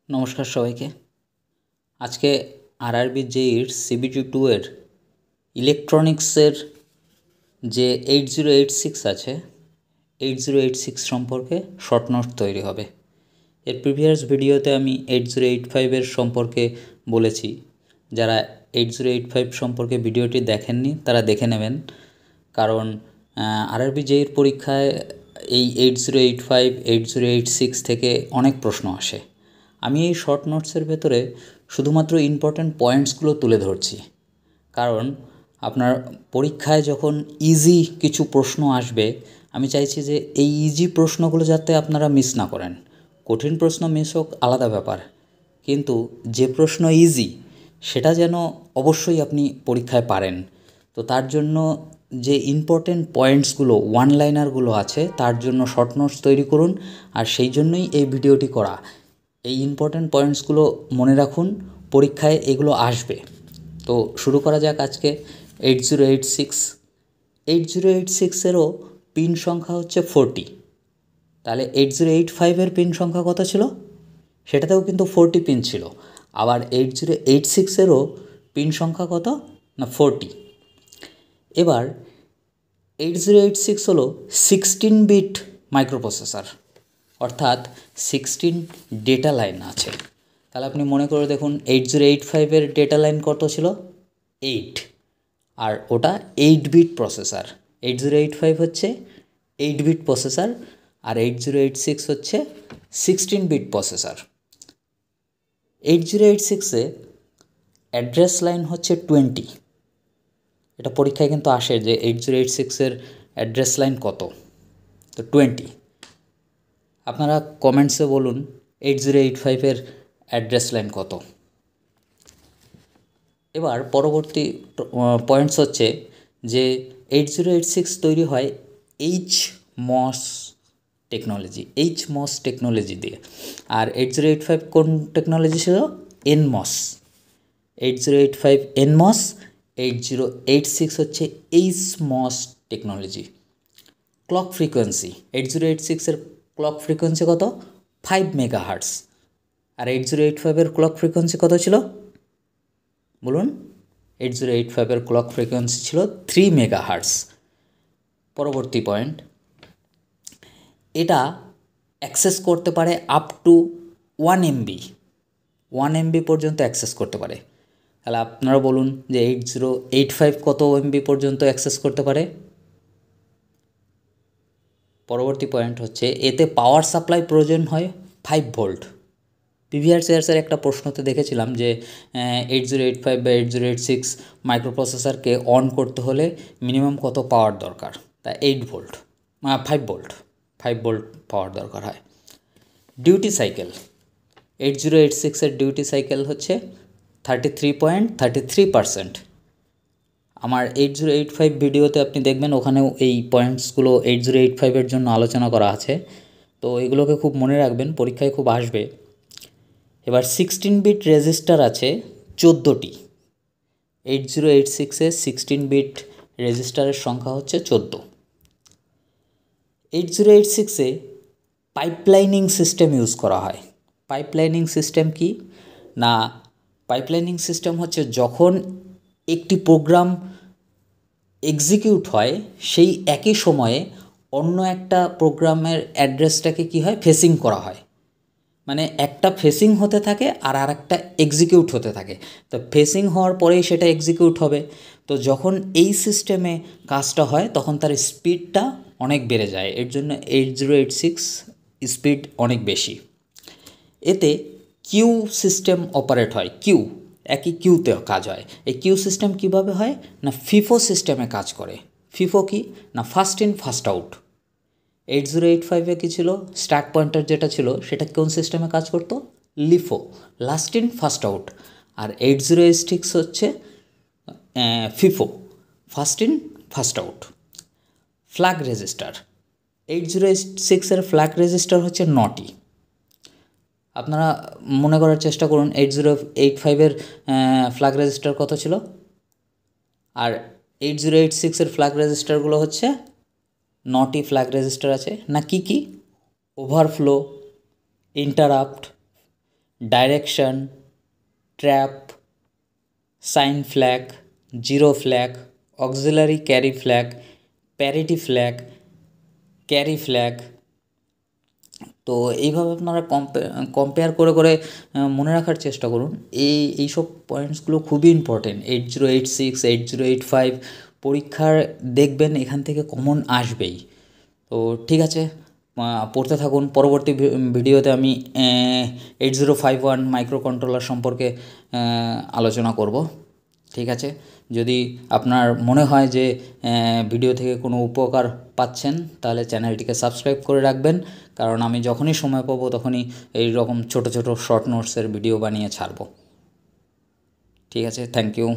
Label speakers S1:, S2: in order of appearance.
S1: নমস্কার সবাইকে। আজকে আরআরবি জেইর সিবিটি 2 এর ইলেকট্রনিক্সের যে 8086 আছে 8086 সম্পর্কে শর্ট নোট তৈরি হবে। এর প্রিভিয়াস ভিডিওতে আমি 8085 এর সম্পর্কে বলেছি। যারা 8085 সম্পর্কে ভিডিওটি দেখেননি তারা দেখে নেবেন, কারণ আরআরবি জেইর পরীক্ষায় এই 8085 8086 থেকে অনেক প্রশ্ন আসে। আমি এই শর্ট নোটসের ভেতরে শুধুমাত্র ইম্পর্ট্যান্ট পয়েন্টসগুলো তুলে ধরছি, কারণ আপনার পরীক্ষায় যখন ইজি কিছু প্রশ্ন আসবে আমি চাইছি যে এই ইজি প্রশ্নগুলো যাতে আপনারা মিস না করেন। কঠিন প্রশ্ন মিস হোক আলাদা ব্যাপার, কিন্তু যে প্রশ্ন ইজি সেটা যেন অবশ্যই আপনি পরীক্ষায় পারেন। তো তার জন্য যে ইম্পর্টেন্ট পয়েন্টসগুলো ওয়ান লাইনারগুলো আছে তার জন্য শর্ট নোটস তৈরি করুন, আর সেই জন্যই এই ভিডিওটি করা। এই ইম্পর্ট্যান্ট পয়েন্টসগুলো মনে রাখুন, পরীক্ষায় এগুলো আসবে। তো শুরু করা যাক আজকে 8086এরও পিন সংখ্যা হচ্ছে 40। তাহলে 8085-এর পিন সংখ্যা কত ছিল? সেটাতেও কিন্তু 40 পিন ছিল। আবার 8086-এরও পিন সংখ্যা কত না 40। এবার 8086 হলো 16 বিট মাইক্রোপ্রসেসর, অর্থাৎ 16 ডেটা লাইন আছে। তাহলে আপনি মনে করে দেখুন 8085-এর ডেটা লাইন কত ছিল? 8, আর ওটা 8 বিট প্রসেসর। 8085 হচ্ছে 8 বিট প্রসেসর, আর 8086 হচ্ছে 16 বিট প্রসেসর। 8086-এ অ্যাড্রেস লাইন হচ্ছে 20। এটা পরীক্ষায় কিন্তু আসে যে 8086-এর অ্যাড্রেস লাইন কত, তো 20। আপনারা কমেন্টসে বলুন 8085-এর অ্যাড্রেস লাইন কত। এবার পরবর্তী পয়েন্টস হচ্ছে যে 8086 তৈরি হয় HMOS টেকনোলজি দিয়ে, আর 8085 কোন টেকনোলজি ছিল? NMOS। 8085 NMOS, 8086 হচ্ছে HMOS টেকনোলজি। ক্লক ফ্রিকোয়েন্সি 8086-এর ক্লক ফ্রিকোয়েন্সি কত? 5 মেগাহার্টস। আর 8085-এর ক্লক ফ্রিকোয়েন্সি কত ছিল বলুন? 8085-এর ক্লক ফ্রিকোয়েন্সি ছিল 3 মেগাহার্টস। পরবর্তী পয়েন্ট, এটা অ্যাক্সেস করতে পারে আপ টু 1 MB পর্যন্ত অ্যাক্সেস করতে পারে। তাহলে আপনারা বলুন যে 8085 কত MB পর্যন্ত অ্যাক্সেস করতে পারে? পরবর্তী পয়েন্ট হচ্ছে এতে পাওয়ার সাপ্লাই প্রয়োজন হয় 5 ভোল্ট। প্রিভিয়াস ইয়ার্সের একটা প্রশ্নতে দেখেছিলাম যে 8085 বা 8086 মাইক্রোপ্রসেসরকে অন করতে হলে মিনিমাম কত পাওয়ার দরকার? তা 5 ভোল্ট পাওয়ার দরকার হয়। ডিউটি সাইকেল 8086-এর ডিউটি সাইকেল হচ্ছে 33.33%। আমার 8085 ভিডিওতে আপনি দেখবেন, ওখানেও এই পয়েন্টসগুলো 8085-এর জন্য আলোচনা করা আছে। তো এগুলোকে খুব মনে রাখবেন, পরীক্ষায় খুব আসবে। এবার 16 বিট রেজিস্টার আছে 14টি। 8086-এ 16 বিট রেজিস্টারের সংখ্যা হচ্ছে 14। 8086-এ পাইপলাইনিং সিস্টেম ইউজ করা হয়। পাইপলাইনিং সিস্টেম কি না? পাইপলাইনিং সিস্টেম হচ্ছে যখন একটি প্রোগ্রাম এক্সিকিউট হয় সেই একই সময়ে অন্য একটা প্রোগ্রামের অ্যাড্রেসটাকে কি হয়? ফেসিং করা হয়। মানে একটা ফেসিং হতে থাকে আর আরেকটা এক্সিকিউট হতে থাকে। তো ফেসিং হওয়ার পরেই সেটা এক্সিকিউট হবে। তো যখন এই সিস্টেমে কাজটা হয় তখন তার স্পিডটা অনেক বেড়ে যায়। এর জন্য 8086 স্পিড অনেক বেশি। এতে কিউ সিস্টেম অপারেট হয়। একই কিউতে কাজ হয়। এই কিউ সিস্টেম কিভাবে হয় না? ফিফো সিস্টেমে কাজ করে। ফিফো কি না? First in first out. 8085-এ কী ছিল? স্ট্যাক পয়েন্টার যেটা ছিল সেটা কোন সিস্টেমে কাজ করতো? LIFO, last in first out. আর 8086 হচ্ছে FIFO, first in first out. Flag register 8086-এর ফ্ল্যাগ রেজিস্টার হচ্ছে 9টি। আপনারা মনে করার চেষ্টা করুন 8085-এর ফ্ল্যাগ রেজিস্টার কত ছিল, আর 8086-এর ফ্ল্যাগ রেজিস্টারগুলো হচ্ছে 9টি ফ্ল্যাগ রেজিস্টার আছে না? কি overflow, interrupt, direction, trap, sign flag, zero flag, auxiliary carry flag, parity flag, carry flag. তো এইভাবে আপনারা কম্পেয়ার করে করে মনে রাখার চেষ্টা করুন। এইসব পয়েন্টসগুলো খুবই ইম্পর্টেন্ট। 8086, 8085 পরীক্ষার দেখবেন এখান থেকে কমন আসবেই। তো ঠিক আছে, পড়তে থাকুন। পরবর্তী ভিডিওতে আমি 8051 মাইক্রো কন্ট্রোলার সম্পর্কে আলোচনা করব। ঠিক আছে, যদি আপনার মনে হয় যে ভিডিও থেকে কোনো উপকার পাচ্ছেন তাহলে চ্যানেলটিকে সাবস্ক্রাইব করে রাখবেন, কারণ আমি যখনই সময় পাবো তখনই এই রকম ছোটো ছোটো শর্ট নোটসের ভিডিও বানিয়ে ছাড়ব। ঠিক আছে, থ্যাংক ইউ।